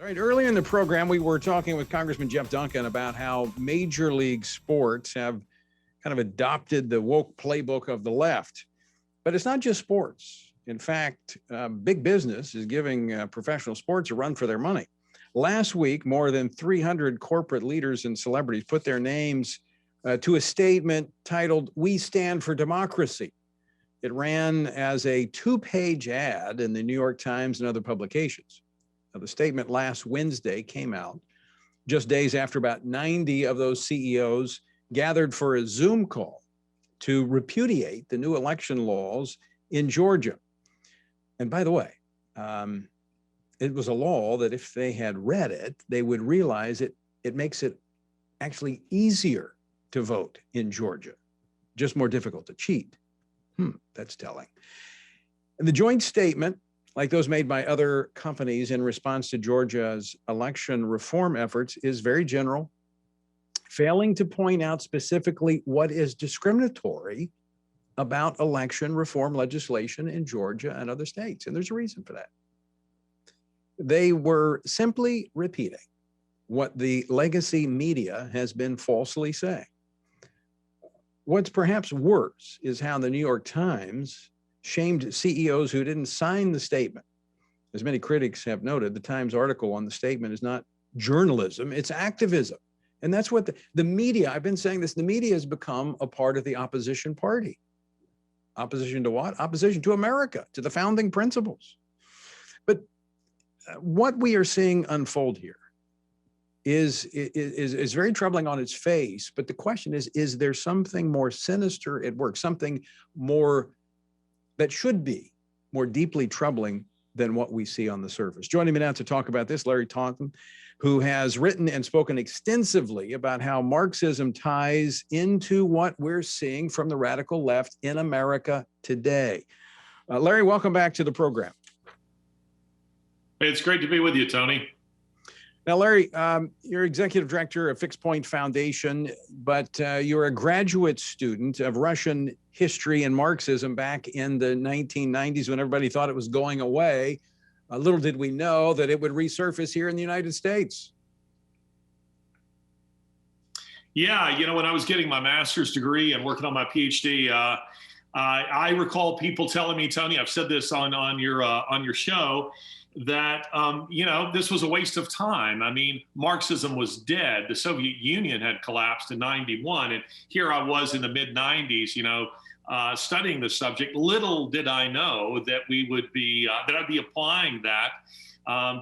All right, earlier in the program, we were talking with Congressman Jeff Duncan about how Major League Sports have kind of adopted the woke playbook of the left. But it's not just sports. In fact, big business is giving professional sports a run for their money. Last week, more than 300 corporate leaders and celebrities put their names to a statement titled, "We Stand for Democracy." It ran as a 2-page ad in the New York Times and other publications. Now, the statement last Wednesday came out just days after about 90 of those CEOs gathered for a Zoom call to repudiate the new election laws in Georgia. And by the way, it was a law that if they had read it, they would realize it makes it actually easier to vote in Georgia, just more difficult to cheat. That's telling. And the joint statement, like those made by other companies in response to Georgia's election reform efforts, is very general, failing to point out specifically what is discriminatory about election reform legislation in Georgia and other states. And there's a reason for that. They were simply repeating what the legacy media has been falsely saying. What's perhaps worse is how the New York Times shamed CEOs who didn't sign the statement. As many critics have noted, the Times article on the statement is not journalism, it's activism. And that's what the media, I've been saying this, the media has become a part of the opposition party. Opposition to what? Opposition to America, to the founding principles. But what we are seeing unfold here is very troubling on its face. But the question is there something more sinister at work, something more that should be more deeply troubling than what we see on the surface? Joining me now to talk about this, Larry Taunton, who has written and spoken extensively about how Marxism ties into what we're seeing from the radical left in America today. Larry, welcome back to the program. It's great to be with you, Tony. Now, Larry, you're executive director of Fixed Point Foundation, but you're a graduate student of Russian history and Marxism back in the 1990s when everybody thought it was going away. Little did we know that it would resurface here in the United States. Yeah, when I was getting my master's degree and working on my PhD, I recall people telling me, Tony, I've said this on your show, that, this was a waste of time. I mean, Marxism was dead. The Soviet Union had collapsed in 91. And here I was in the mid 90s, studying the subject. Little did I know that that I'd be applying that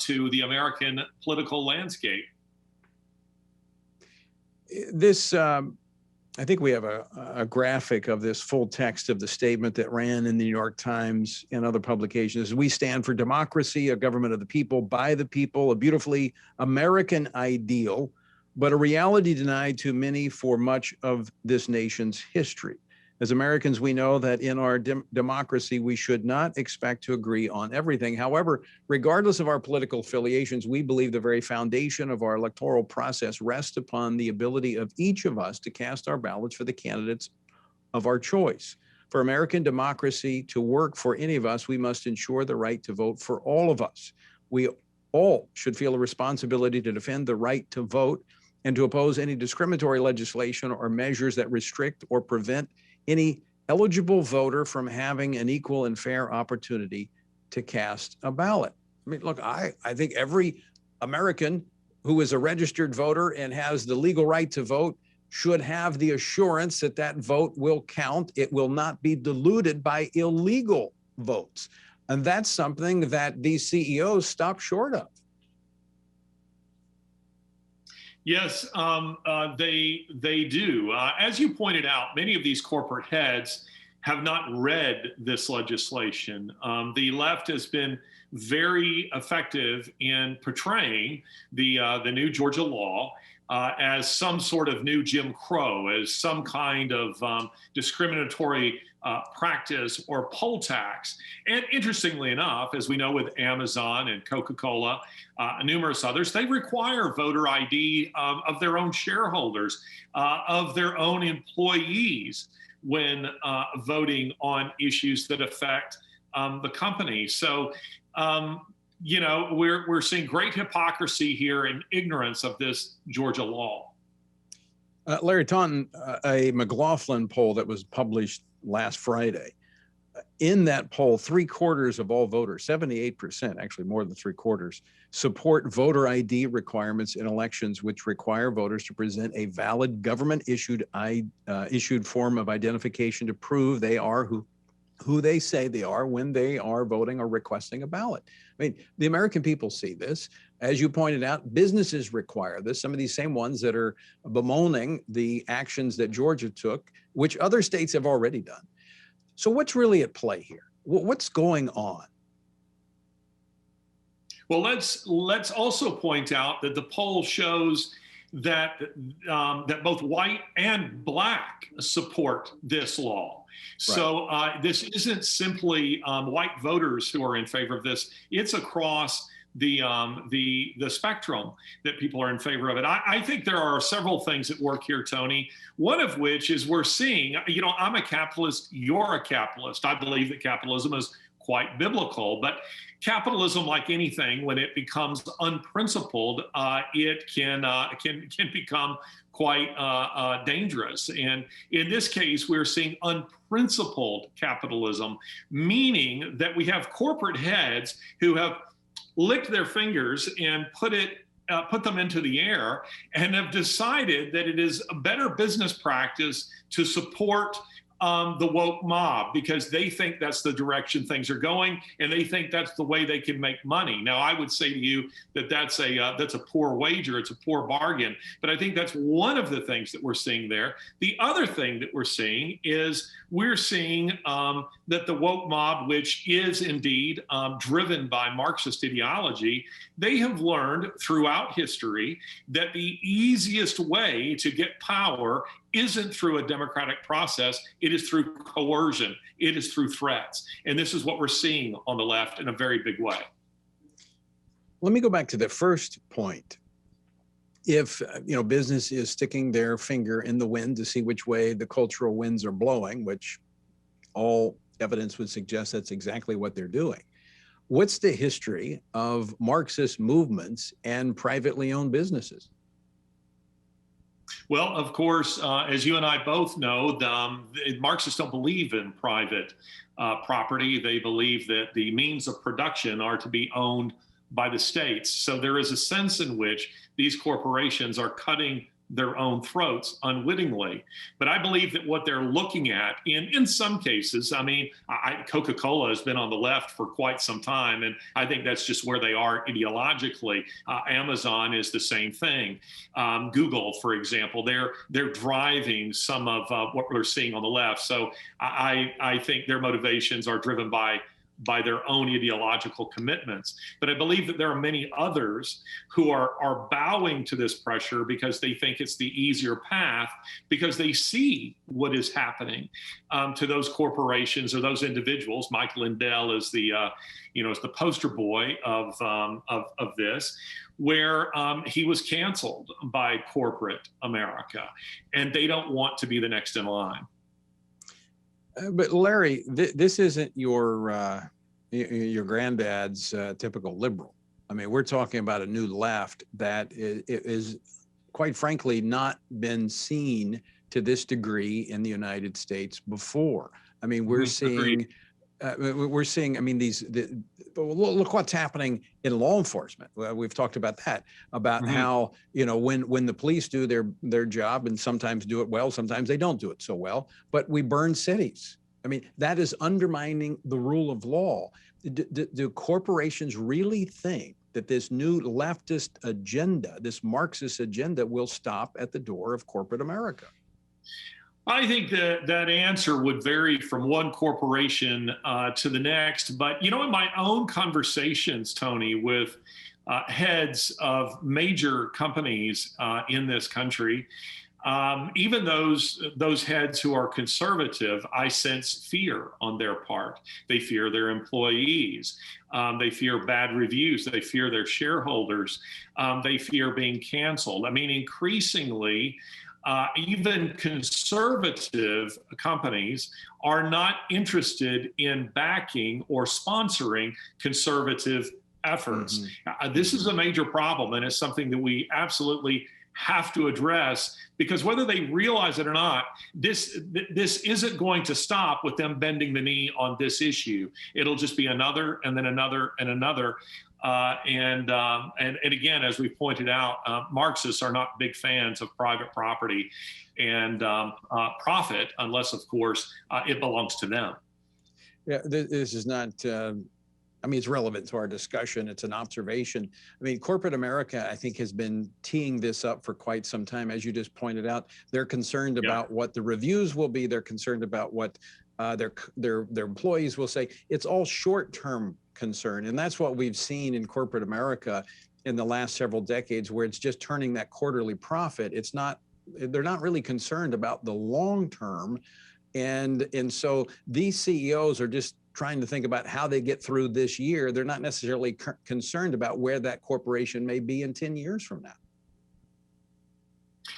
to the American political landscape. This, I think we have a graphic of this full text of the statement that ran in the New York Times and other publications. We stand for democracy, a government of the people, by the people, a beautifully American ideal, but a reality denied to many for much of this nation's history. As Americans, we know that in our democracy, we should not expect to agree on everything. However, regardless of our political affiliations, we believe the very foundation of our electoral process rests upon the ability of each of us to cast our ballots for the candidates of our choice. For American democracy to work for any of us, we must ensure the right to vote for all of us. We all should feel a responsibility to defend the right to vote and to oppose any discriminatory legislation or measures that restrict or prevent any eligible voter from having an equal and fair opportunity to cast a ballot. I mean, look, I think every American who is a registered voter and has the legal right to vote should have the assurance that that vote will count. It will not be diluted by illegal votes. And that's something that these CEOs stop short of. Yes, they do. As you pointed out, many of these corporate heads have not read this legislation. The left has been very effective in portraying the new Georgia law as some sort of new Jim Crow, as some kind of discriminatory practice or poll tax. And interestingly enough, as we know with Amazon and Coca-Cola, numerous others, they require voter ID of their own shareholders, of their own employees when voting on issues that affect the company. So we're seeing great hypocrisy here and ignorance of this Georgia law. Larry Taunton, a McLaughlin poll that was published last Friday. In that poll, 3/4 of all voters, 78%, actually more than 3/4, support voter ID requirements in elections, which require voters to present a valid government-issued issued form of identification to prove they are who they say they are when they are voting or requesting a ballot. I mean, the American people see this. As you pointed out, businesses require this. Some of these same ones that are bemoaning the actions that Georgia took, which other states have already done. So what's really at play here? What's going on? Well, let's also point out that the poll shows that that both white and black support this law. So this isn't simply white voters who are in favor of this. It's across the spectrum that people are in favor of it. I think there are several things at work here, Tony. One of which is we're seeing, I'm a capitalist, you're a capitalist. I believe that capitalism is quite biblical, but capitalism, like anything, when it becomes unprincipled, it can become quite dangerous. And in this case, we're seeing unprincipled capitalism, meaning that we have corporate heads who have licked their fingers and put them into the air and have decided that it is a better business practice to support the woke mob because they think that's the direction things are going and they think that's the way they can make money. Now, I would say to you that that's a poor wager. It's a poor bargain. But I think that's one of the things that we're seeing there. The other thing that we're seeing is that the woke mob, which is indeed driven by Marxist ideology, they have learned throughout history that the easiest way to get power isn't through a democratic process. It is through coercion. It is through threats. And this is what we're seeing on the left in a very big way. Let me go back to the first point. If business is sticking their finger in the wind to see which way the cultural winds are blowing, which all evidence would suggest that's exactly what they're doing. What's the history of Marxist movements and privately owned businesses? Well, of course, as you and I both know, Marxists don't believe in private property. They believe that the means of production are to be owned by the states. So there is a sense in which these corporations are cutting their own throats unwittingly. But I believe that what they're looking at, in some cases, Coca-Cola has been on the left for quite some time, and I think that's just where they are ideologically. Amazon is the same thing. Google, for example, they're driving some of what we're seeing on the left. So I think their motivations are driven by their own ideological commitments. But I believe that there are many others who are bowing to this pressure because they think it's the easier path, because they see what is happening to those corporations or those individuals. Mike Lindell is the poster boy of this, where he was canceled by corporate America, and they don't want to be the next in line. But Larry, this isn't your granddad's typical liberal. I mean, we're talking about a new left that is quite frankly not been seen to this degree in the United States before. I mean, we're seeing. Look what's happening in law enforcement. We've talked about that, about how, when the police do their job and sometimes do it well, sometimes they don't do it so well, but we burn cities. I mean, that is undermining the rule of law. Do corporations really think that this new leftist agenda, this Marxist agenda, will stop at the door of corporate America? I think that answer would vary from one corporation to the next. But, in my own conversations, Tony, with heads of major companies in this country, even those heads who are conservative, I sense fear on their part. They fear their employees. They fear bad reviews. They fear their shareholders. They fear being canceled. I mean, increasingly, even conservative companies are not interested in backing or sponsoring conservative efforts. Mhm. This is a major problem, and it's something that we absolutely have to address, because whether they realize it or not, this isn't going to stop with them bending the knee on this issue. It'll just be another and then another and another. And again, as we pointed out, Marxists are not big fans of private property and profit, unless, of course, it belongs to them. Yeah, this is not, I mean, it's relevant to our discussion. It's an observation. I mean, corporate America, I think, has been teeing this up for quite some time. As you just pointed out, they're concerned about what the reviews will be. They're concerned about what their employees will say. It's all short-term concern. And that's what we've seen in corporate America in the last several decades, where it's just turning that quarterly profit. It's not, they're not really concerned about the long term. And so these CEOs are just trying to think about how they get through this year. They're not necessarily concerned about where that corporation may be in 10 years from now.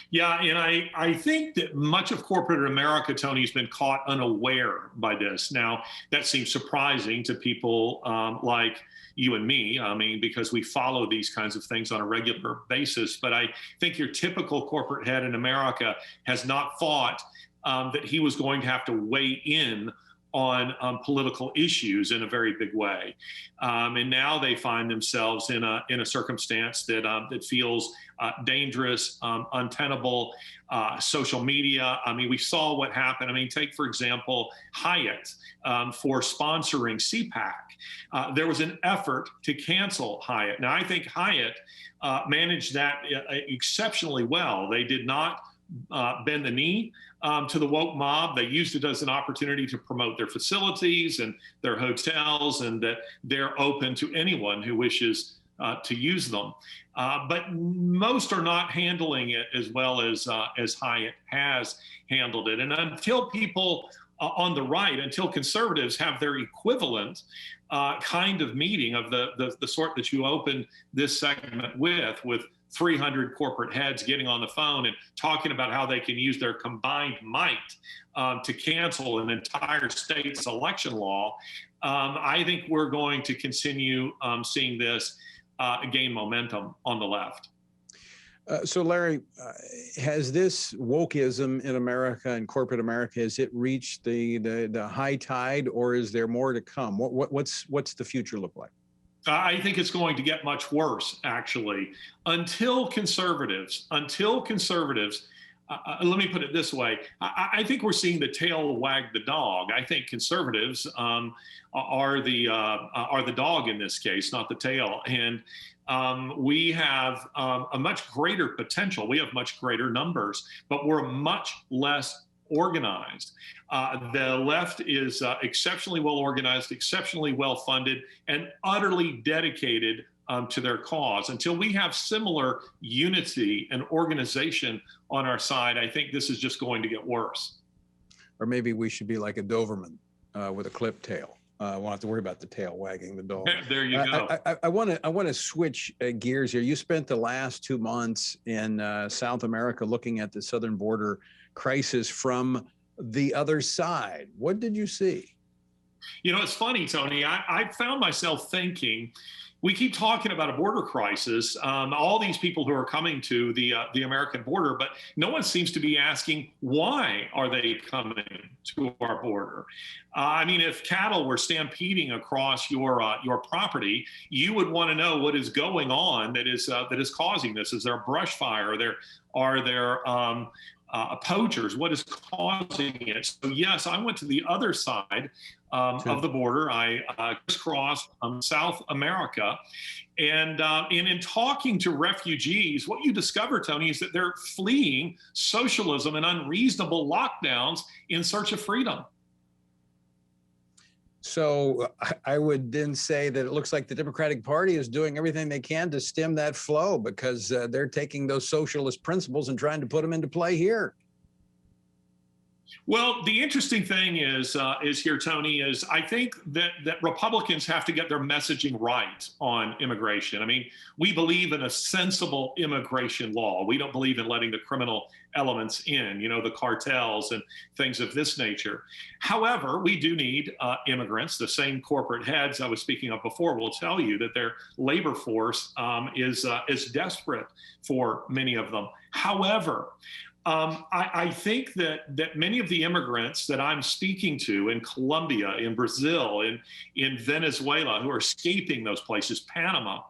Yeah, and I think that much of corporate America, Tony, has been caught unaware by this. Now, that seems surprising to people like you and me, I mean, because we follow these kinds of things on a regular basis. But I think your typical corporate head in America has not thought that he was going to have to weigh in on political issues in a very big way, and now they find themselves in a circumstance that feels dangerous, untenable. Social media. I mean, we saw what happened. I mean, take for example Hyatt for sponsoring CPAC. There was an effort to cancel Hyatt. Now, I think Hyatt managed that exceptionally well. They did not bend the knee to the woke mob. They used it as an opportunity to promote their facilities and their hotels, and that they're open to anyone who wishes to use them. But most are not handling it as well as Hyatt has handled it. And until people on the right, until conservatives have their equivalent kind of meeting of the sort that you opened this segment with 300 corporate heads getting on the phone and talking about how they can use their combined might to cancel an entire state's election law, I think we're going to continue seeing this gain momentum on the left. So Larry, has this wokeism in America and corporate America, has it reached the high tide, or is there more to come? What's the future look like? I think it's going to get much worse, actually, until conservatives, let me put it this way. I think we're seeing the tail wag the dog. I think conservatives are the dog in this case, not the tail. And we have a much greater potential. We have much greater numbers, but we're much less organized. The left is exceptionally well organized, exceptionally well funded, and utterly dedicated to their cause. Until we have similar unity and organization on our side, I think this is just going to get worse. Or maybe we should be like a Doberman with a clipped tail. Won't have to worry about the tail wagging the dog. There you go. I want to switch gears here. You spent the last 2 months in South America looking at the southern border crisis from the other side. What did you see? You know, it's funny, Tony. I found myself thinking, we keep talking about a border crisis, all these people who are coming to the American border, but no one seems to be asking, why are they coming to our border? I mean, if cattle were stampeding across your property, you would want to know what is going on that is causing this. Is there a brush fire? Are there poachers? What is causing it? So yes, I went to the other side of the border. I crisscrossed South America. And in talking to refugees, what you discover, Tony, is that they're fleeing socialism and unreasonable lockdowns in search of freedom. So I would then say that it looks like the Democratic Party is doing everything they can to stem that flow, because they're taking those socialist principles and trying to put them into play here. Well, the interesting thing is here, Tony, is I think that Republicans have to get their messaging right on immigration. I mean, we believe in a sensible immigration law. We don't believe in letting the criminal elements in, the cartels and things of this nature. However, we do need immigrants. The same corporate heads I was speaking of before will tell you that their labor force is desperate for many of them. However, I think that many of the immigrants that I'm speaking to in Colombia, in Brazil, in Venezuela, who are escaping those places, Panama,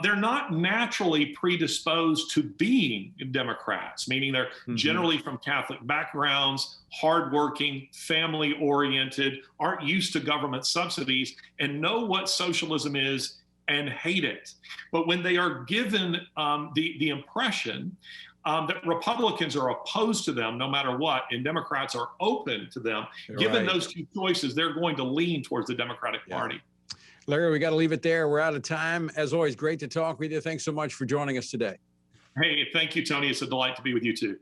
they're not naturally predisposed to being Democrats, meaning they're generally from Catholic backgrounds, hardworking, family-oriented, aren't used to government subsidies, and know what socialism is and hate it. But when they are given the impression that Republicans are opposed to them no matter what, and Democrats are open to them, given those two choices, they're going to lean towards the Democratic Party. Larry, we got to leave it there. We're out of time. As always, great to talk with you. Thanks so much for joining us today. Hey, thank you, Tony. It's a delight to be with you too.